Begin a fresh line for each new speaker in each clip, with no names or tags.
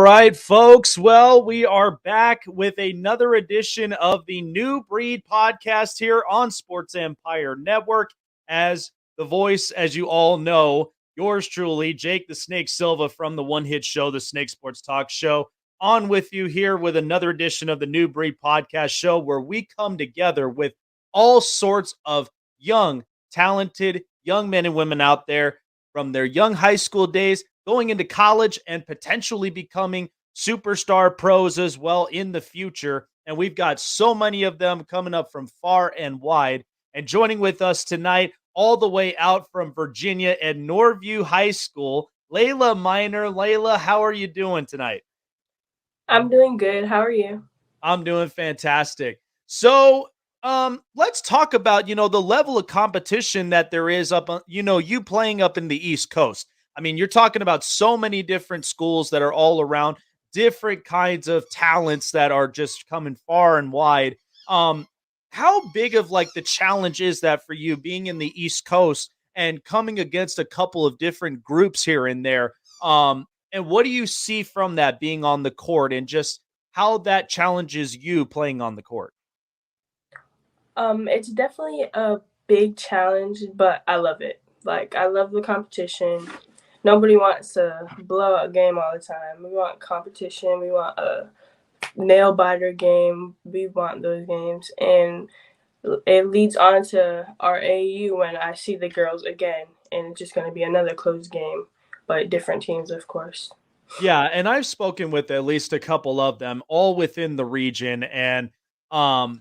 right, folks. Well, we are back with another edition of the New Breed podcast here on Sports Empire Network. As the voice, as you all know, yours truly, Jake the Snake Silva from the One Hit Show, the Snake Sports Talk Show, on with you here with another edition of the New Breed podcast show where we come together with all sorts of young, talented young men and women out there from their young high school days going into college and potentially becoming superstar pros as well in the future. And we've got so many of them coming up from far and wide. And joining with us tonight, all the way out from Virginia at Norview High School, Leyla Minor. Leyla, how are you doing tonight?
I'm doing good. How are you?
I'm doing fantastic. So, let's talk about, the level of competition that there is up, you playing up in the East Coast. I mean, you're talking about so many different schools that are all around, different kinds of talents that are just coming far and wide. Um, how big of like the challenge is that for you being in the East Coast and coming against a couple of different groups here and there? And what do you see from that being on the court and just how that challenges you playing on the court?
It's definitely a big challenge, but I love it. Like, I love the competition. Nobody wants to blow a game all the time. We want competition. We want a nail biter game. We want those games. And it leads on to our AU when I see the girls again. And it's just going to be another close game, but different teams, of course.
Yeah, and I've spoken with at least a couple of them all within the region and um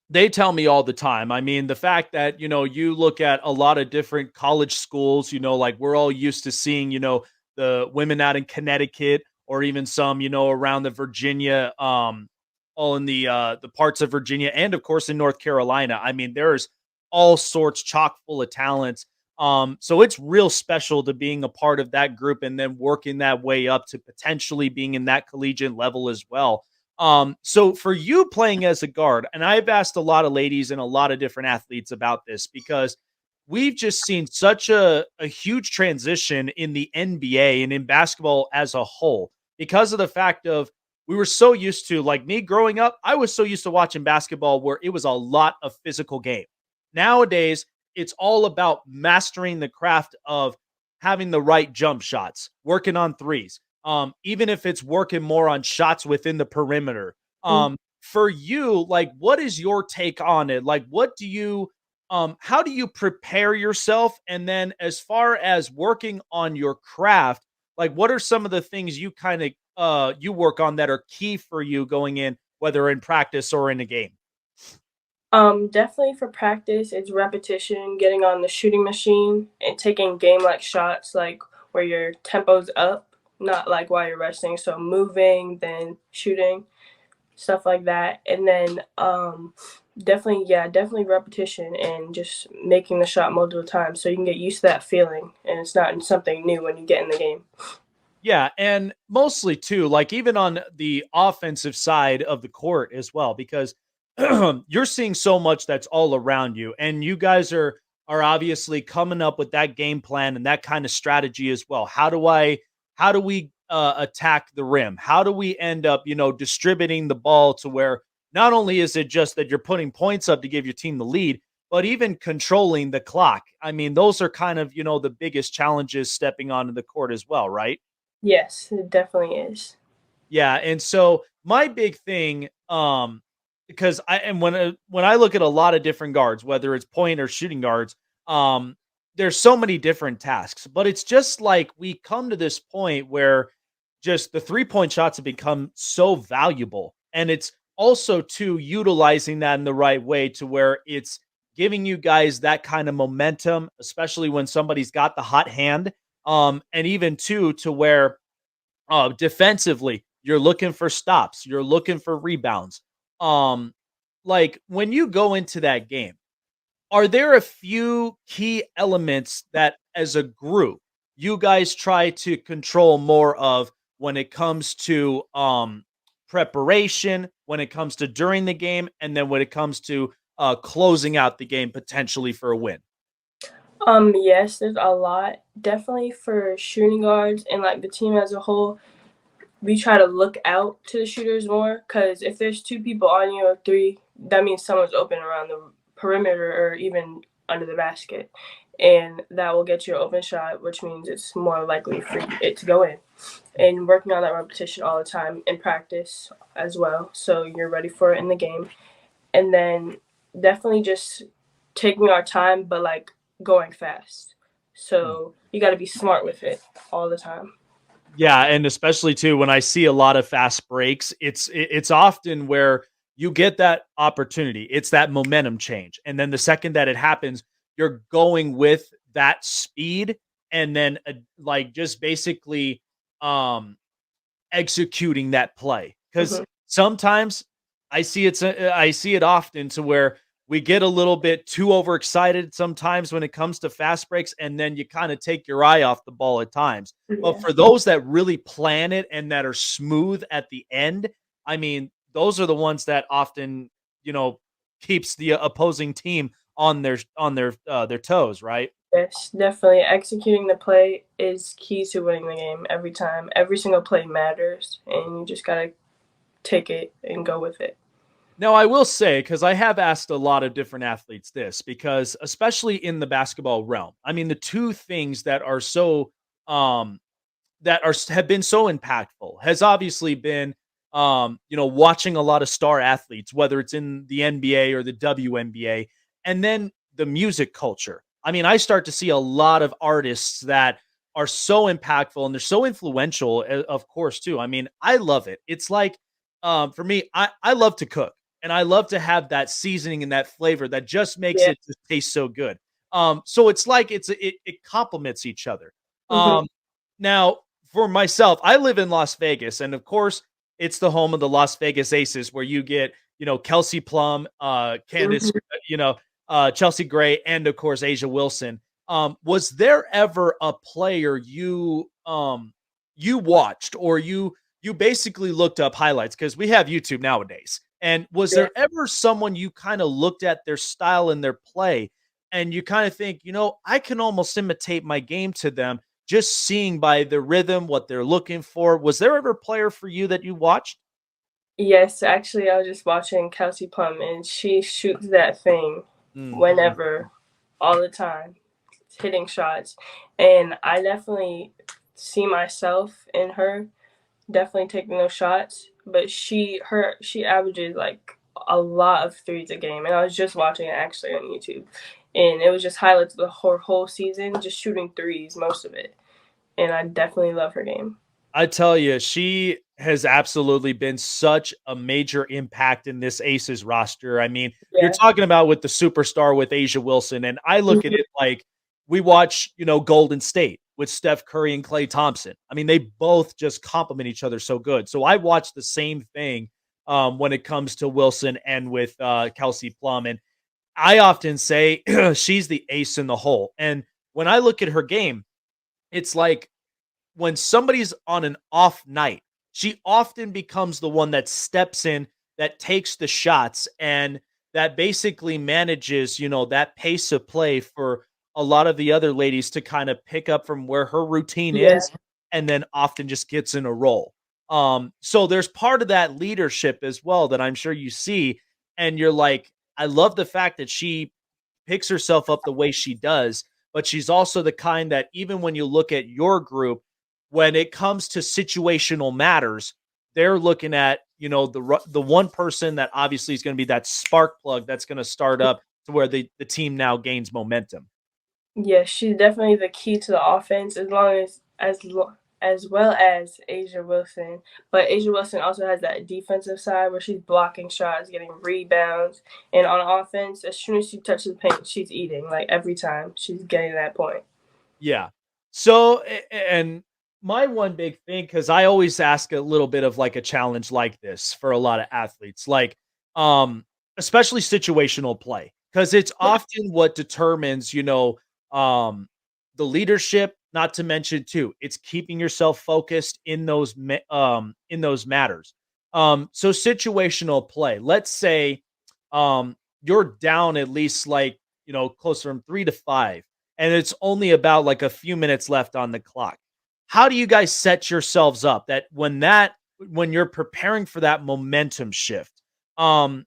they tell me all the time. I mean, the fact that, you look at a lot of different college schools, like we're all used to seeing, the women out in Connecticut or even some, around the Virginia, all in the parts of Virginia and of course in North Carolina. I mean, there's all sorts chock full of talents. So it's real special to being a part of that group and then working that way up to potentially being in that collegiate level as well. So for you playing as a guard, and I've asked a lot of ladies and a lot of different athletes about this because we've just seen such a huge transition in the NBA and in basketball as a whole because of the fact of we were so used to, like me growing up, I was so used to watching basketball where it was a lot of physical game. Nowadays, it's all about mastering the craft of having the right jump shots, working on threes, even if it's working more on shots within the perimeter. For you, like, what is your take on it? Like, how do you prepare yourself? And then as far as working on your craft, like, what are some of the things you kind of, you work on that are key for you going in, whether in practice or in a game?
Definitely for practice, it's repetition, getting on the shooting machine and taking game-like shots, like where your tempo's up, not like while you're resting. So moving, then shooting, stuff like that. And then definitely repetition and just making the shot multiple times so you can get used to that feeling and it's not something new when you get in the game.
Yeah, and mostly too, like even on the offensive side of the court as well, because you're seeing so much that's all around you, and you guys are obviously coming up with that game plan and that kind of strategy as well. How do we attack the rim? How do we end up, distributing the ball to where not only is it just that you're putting points up to give your team the lead, but even controlling the clock. I mean, those are kind of, the biggest challenges stepping onto the court as well, right?
Yes, it definitely is.
Yeah, and so my big thing, because when I look at a lot of different guards, whether it's point or shooting guards, um, there's so many different tasks, but it's just like we come to this point where just the 3-point shots have become so valuable, and it's also to utilizing that in the right way to where it's giving you guys that kind of momentum, especially when somebody's got the hot hand, and even to where defensively, you're looking for stops, you're looking for rebounds. Um, like when you go into that game, are there a few key elements that as a group you guys try to control more of when it comes to preparation, when it comes to during the game, and then when it comes to closing out the game potentially for a win?
Yes, there's a lot. Definitely for shooting guards and like the team as a whole. we try to look out to the shooters more because if there's two people on you or three, that means someone's open around the perimeter or even under the basket. And that will get you an open shot, which means it's more likely for it to go in. And working on that repetition all the time in practice as well, so you're ready for it in the game. And then definitely just taking our time, but like going fast. So you got to be smart with it all the time.
Yeah, and especially too when I see a lot of fast breaks, it's often where you get that opportunity. It's that momentum change. And then the second that it happens, you're going with that speed and then like just basically um executing that play. Cuz
Hmm.
sometimes I see it often to where we get a little bit too overexcited sometimes when it comes to fast breaks and then you kind of take your eye off the ball at times. But
Yeah.
for those that really plan it and that are smooth at the end, I mean, those are the ones that often, you know, keeps the opposing team on their toes, right?
Yes, definitely. Executing the play is key to winning the game every time. Every single play matters, and you just gotta take it and go with it.
Now, I will say, because I have asked a lot of different athletes this, because especially in the basketball realm, I mean, the two things that are so that are have been so impactful has obviously been watching a lot of star athletes, whether it's in the NBA or the WNBA, and then the music culture. I mean, I start to see a lot of artists that are so impactful and they're so influential, of course, too. I mean, I love it. It's like for me, I love to cook and I love to have that seasoning and that flavor that just makes
Yeah.
it just taste so good. So it's like it complements each other.
Hmm.
Now, for myself, I live in Las Vegas, and of course, it's the home of the Las Vegas Aces, where you get Kelsey Plum, Candace,
Hmm.
Chelsea Gray, and of course Asia Wilson. Was there ever a player you watched or you basically looked up highlights because we have YouTube nowadays? And was
Yeah.
there ever someone you kind of looked at their style and their play, and you kind of think, I can almost imitate my game to them just seeing by the rhythm what they're looking for? Was there ever a player for you that you watched?
Yes, actually, I was just watching Kelsey Plum, and she shoots that thing
Mm.
whenever, all the time, hitting shots. And I definitely see myself in her definitely taking those shots. But she averages like a lot of threes a game, and I was just watching it actually on YouTube, and it was just highlights of the whole season, just shooting threes most of it. And I definitely love her game.
I tell you, she has absolutely been such a major impact in this Aces roster. I mean, you're
Yeah.
talking about with the superstar with Asia Wilson, and I look at
Mhm.
it like we watch, Golden State with Steph Curry and Klay Thompson. I mean, they both just complement each other so good. So I watch the same thing when it comes to Wilson and with Kelsey Plum. And I often say she's the ace in the hole. And when I look at her game, it's like when somebody's on an off night, she often becomes the one that steps in, that takes the shots, and that basically manages, that pace of play for a lot of the other ladies to kind of pick up from where her routine
Yeah.
is, and then often just gets in a roll. So there's part of that leadership as well that I'm sure you see, and you're like, I love the fact that she picks herself up the way she does, but she's also the kind that even when you look at your group, when it comes to situational matters, they're looking at, the one person that obviously is going to be that spark plug that's going to start up to where the team now gains momentum.
Yeah, she's definitely the key to the offense as well as Asia Wilson. But Asia Wilson also has that defensive side where she's blocking shots, getting rebounds, and on offense, as soon as she touches the paint, she's eating. Like every time, she's getting that point.
Yeah. So, and my one big thing, because I always ask a little bit of like a challenge like this for a lot of athletes, like, especially situational play, because it's often what determines, the leadership. Not to mention, too, it's keeping yourself focused in in those matters. So situational play. Let's say, you're down at least like close from 3 to 5 and it's only about like a few minutes left on the clock. how do you guys set yourselves up that when you're preparing for that momentum shift? Um,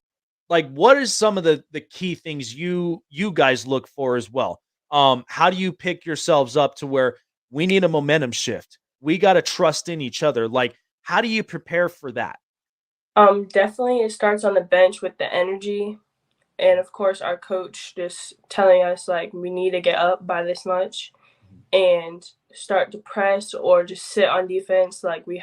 like what is some of the key things you guys look for as well? How do you pick yourselves up to where we need a momentum shift? We got to trust in each other. Like, how do you prepare for that?
Definitely it starts on the bench with the energy, and of course our coach just telling us like we need to get up by this much and start to press or just sit on defense. We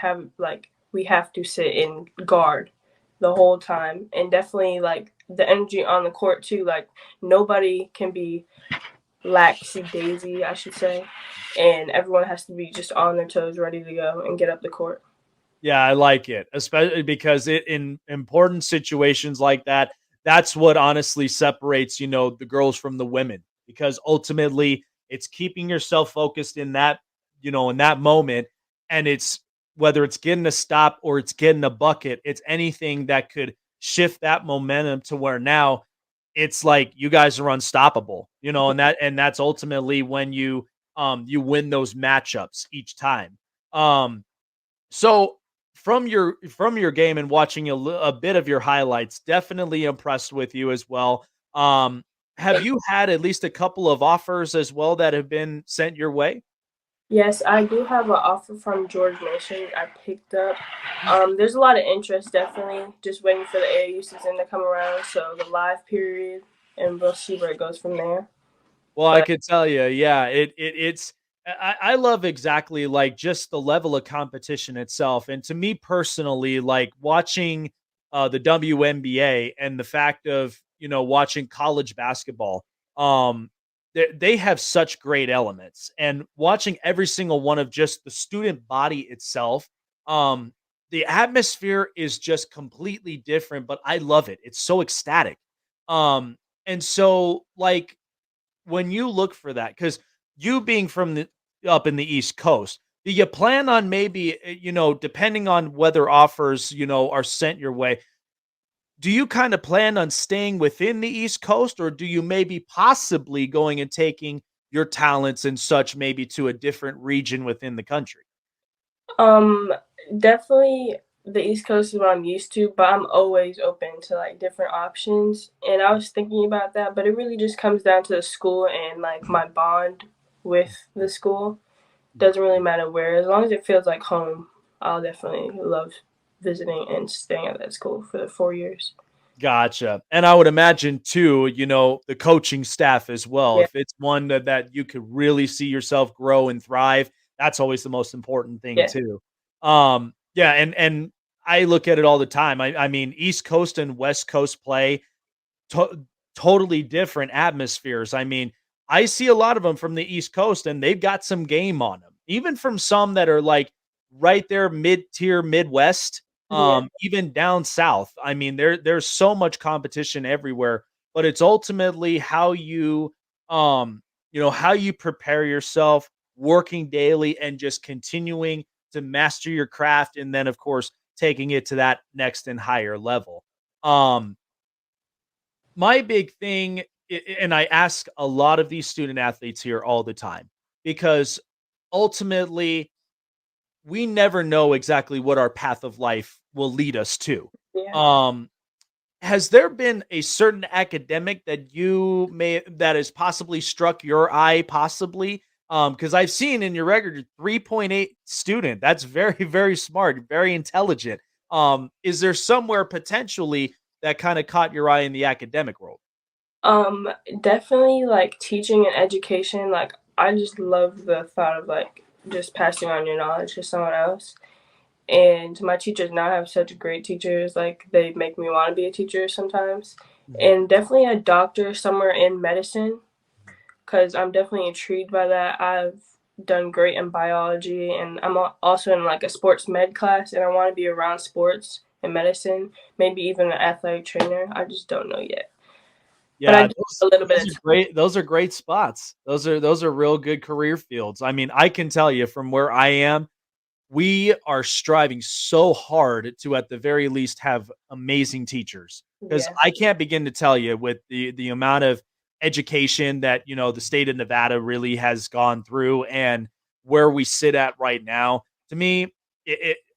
have to sit in guard the whole time, and definitely like the energy on the court too. Like nobody can be laxy daisy, I should say, and everyone has to be just on their toes, ready to go and get up the court.
Yeah, I like it, especially because it in important situations like that, that's what honestly separates, the girls from the women because ultimately it's keeping yourself focused in that moment and it's whether it's getting a stop or it's getting a bucket, it's anything that could shift that momentum to where now it's like you guys are unstoppable, and that's ultimately when you win those matchups each time. Um so from your game and watching a bit of your highlights, definitely impressed with you as well. Have you had at least a couple of offers as well that have been sent your way?
Yes, I do have an offer from George Mason I picked up.
Mm.
There's a lot of interest, definitely. Just waiting for the AAU season to come around, so the live period, and we'll see where it goes from there.
Well, I
But
could tell you, yeah, it's I love exactly like just the level of competition itself. And to me personally, like watching the WNBA and the fact of, watching college basketball, they have such great elements. And watching every single one of just the student body itself, um, the atmosphere is just completely different, but I love it. It's so ecstatic. And so like when you look for that, because you being from the up in the East Coast, do you plan on maybe, depending on whether offers, are sent your way, do you kind of plan on staying within the East Coast, or do you maybe possibly going and taking your talents and such maybe to a different region within the country?
um, definitely the East Coast is what I'm used to, but I'm always open to like different options. And I was thinking about that, but it really just comes down to the school and like my bond with the school. Doesn't really matter where, as long as it feels like home. I'll definitely love visiting and staying at that school for the 4 years.
Gotcha. And I would imagine too, the coaching staff as well.
Yeah,
If it's one that you could really see yourself grow and thrive, that's always the most important thing
yeah,
too. Yeah, and I look at it all the time. I mean, East Coast and West Coast play to- totally different atmospheres. I mean, I see a lot of them from the East Coast and they've got some game on them. Even from some that are like right there mid-tier Midwest,
yeah.
even down south. I mean, there's so much competition everywhere, but it's ultimately how you prepare yourself working daily and just continuing to master your craft and then of course taking it to that next and higher level. Um my big thing, and I ask a lot of these student athletes here all the time because ultimately we never know exactly what our path of life will lead us to.
Yeah.
Um, has there been a certain academic that you may that has possibly struck your eye, possibly? Because I've seen in your record 3.8 student. That's very, very smart, very intelligent. Is there somewhere potentially that kind of caught your eye in the academic world?
Um, definitely like teaching and education. Like I just love the thought of like just passing on your knowledge to someone else. And my teachers now have such great teachers. Like they make me want to be a teacher sometimes.
Mhm.
And definitely a doctor somewhere in medicine because I'm definitely intrigued by that. I've done great in biology, and I'm also in like a sports med class, and I want to be around sports and medicine, maybe even an athletic trainer. I just don't know yet, but I
Yeah,
do a little bit
those
of
are great. Those are great spots. Those are real good career fields. I mean, I can tell you from where I am, we are striving so hard to at the very least have amazing teachers
time.
because
Yeah,
I can't begin to tell you with the amount of education that the state of Nevada really has gone through, and where we sit at right now. To me,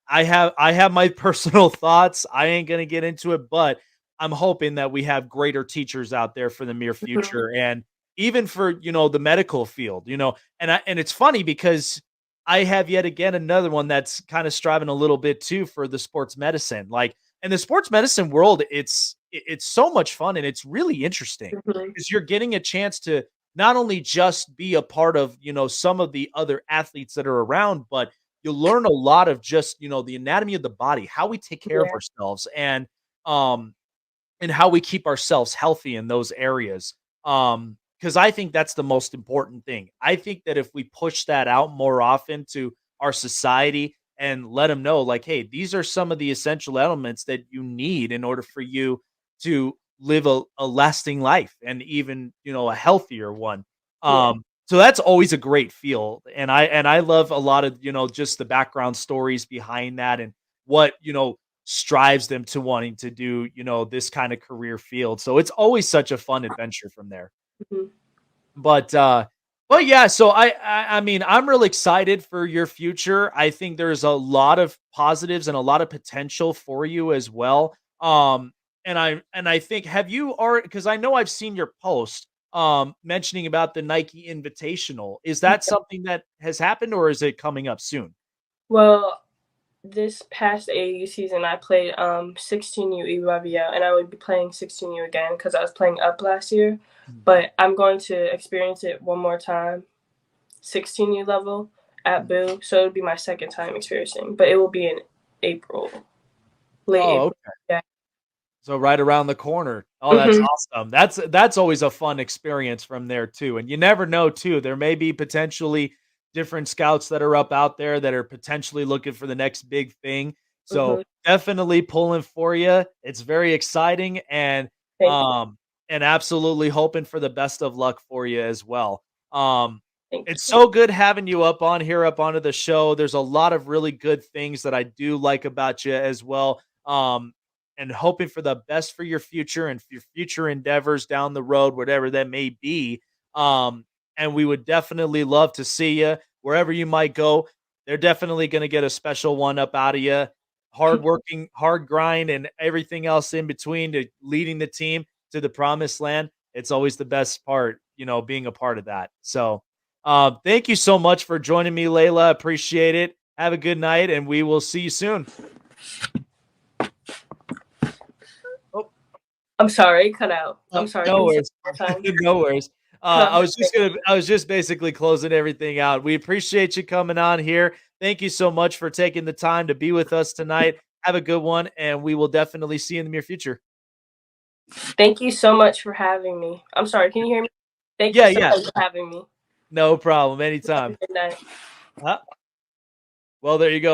I have my personal thoughts. I ain't gonna get into it, but I'm hoping that we have greater teachers out there for the near
Mhm.
future, and even for the medical field. And it's funny because I have yet again another one that's kind of striving a little bit too for the sports medicine. Like in the sports medicine world, it's so much fun and it's really interesting
Mhm.
because you're getting a chance to not only just be a part of some of the other athletes that are around, but you learn a lot of just the anatomy of the body, how we take care of
Yeah.
ourselves, um and how we keep ourselves healthy in those areas. Because I think that's the most important thing. I think that if we push that out more often to our society and let them know, like, hey, these are some of the essential elements that you need in order for you to live a lasting life and even a healthier one.
Yeah.
So that's always a great feel, and I love a lot of just the background stories behind that and what strives them to wanting to do, this kind of career field. So it's always such a fun adventure from there.
Mhm.
But yeah, so I mean, I'm really excited for your future. I think there's a lot of positives and a lot of potential for you as well. And I think have you already, because I know I've seen your post mentioning about the Nike Invitational. Is that something that has happened or is it coming up soon?
Well, this past AAU season, I played 16U EYBL, and I would be playing 16U again because I was playing up last year. But I'm going to experience it one more time, 16U level at Boo. So it'll be my second time experiencing, but it will be in April, late
Oh,
April.
okay.
Yeah.
So right around the corner. Oh, that's
Hmm.
awesome. That's always a fun experience from there too. And you never know too. There may be potentially different scouts that are up out there that are potentially looking for the next big thing.
Hmm.
So definitely pulling for you. It's very exciting
Thank you.
um and absolutely hoping for the best of luck for you as well. Um
Thank
it's
you.
so good having you up onto the show. There's a lot of really good things that I do like about you as well. And hoping for the best for your future and for your future endeavors down the road, whatever that may be. Um, and we would definitely love to see you wherever you might go. They're definitely going to get a special one up out of you. Hard working, hard grind, and everything else in between to leading the team to the promised land. It's always the best part, being a part of that. So, thank you so much for joining me, Layla. Appreciate it. Have a good night, and we will see you soon. Oh,
I'm sorry, cut out. I'm
oh,
sorry. Can
no
you say
worries.
it one more time?
No worries.
Because I'm
I was just basically closing everything out. We appreciate you coming on here. Thank you so much for taking the time to be with us tonight. Have a good one, and we will definitely see you in the near future.
Thank you so much for having me. I'm sorry. Can you hear me? Thank you
Yeah,
so
yeah.
much for having me.
No problem.
Have a
Anytime.
good night.
Well, there you go.